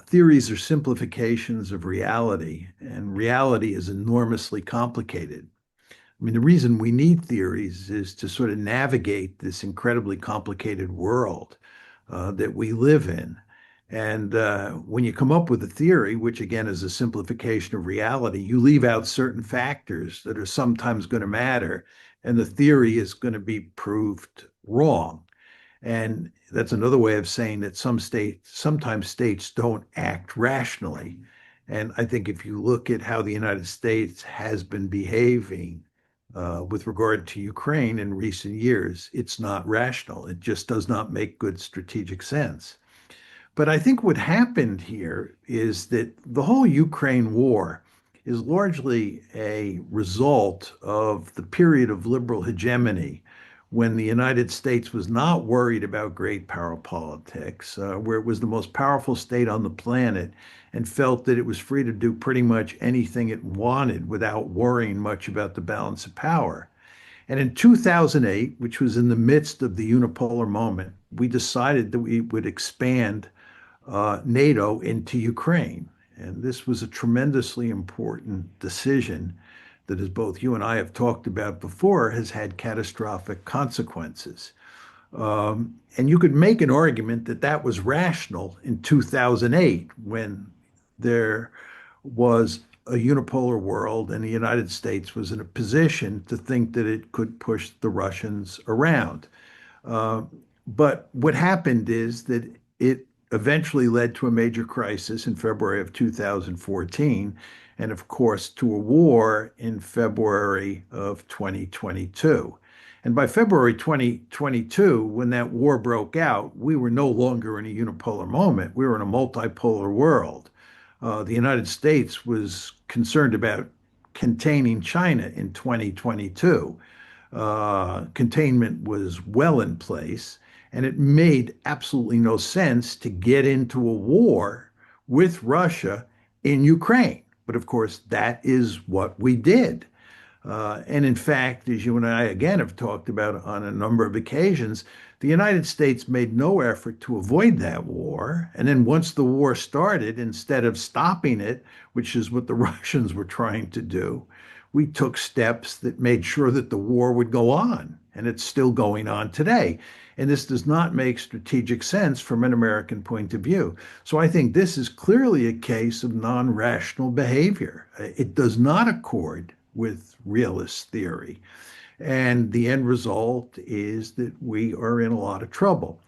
Theories are simplifications of reality, and reality is enormously complicated. I mean, the reason we need theories is to sort of navigate this incredibly complicated world that we live in. And when you come up with a theory, which again is a simplification of reality, you leave out certain factors that are sometimes going to matter, and the theory is going to be proved wrong. And that's another way of saying that sometimes states don't act rationally. And I think if you look at how the United States has been behaving with regard to Ukraine in recent years, it's not rational. It just does not make good strategic sense. But I think what happened here is that the whole Ukraine war is largely a result of the period of liberal hegemony when the United States was not worried about great power politics, where it was the most powerful state on the planet and felt that it was free to do pretty much anything it wanted without worrying much about the balance of power. And in 2008, which was in the midst of the unipolar moment, we decided that we would expand NATO into Ukraine. And this was a tremendously important decision that, as both you and I have talked about before, has had catastrophic consequences. And you could make an argument that that was rational in 2008 when there was a unipolar world and the United States was in a position to think that it could push the Russians around. Uh, but what happened is that it eventually led to a major crisis in February of 2014, and of course to a war in February of 2022. And by February 2022, when that war broke out, we were no longer in a unipolar moment. We were in a multipolar world. The United States was concerned about containing China in 2022. Containment was well in place, and it made absolutely no sense to get into a war with Russia in Ukraine. But of course, that is what we did. And in fact, as you and I again have talked about on a number of occasions, the United States made no effort to avoid that war. And then once the war started, instead of stopping it, which is what the Russians were trying to do, we took steps that made sure that the war would go on. And it's still going on today. And this does not make strategic sense from an American point of view. So I think this is clearly a case of non-rational behavior. It does not accord with realist theory. And the end result is that we are in a lot of trouble.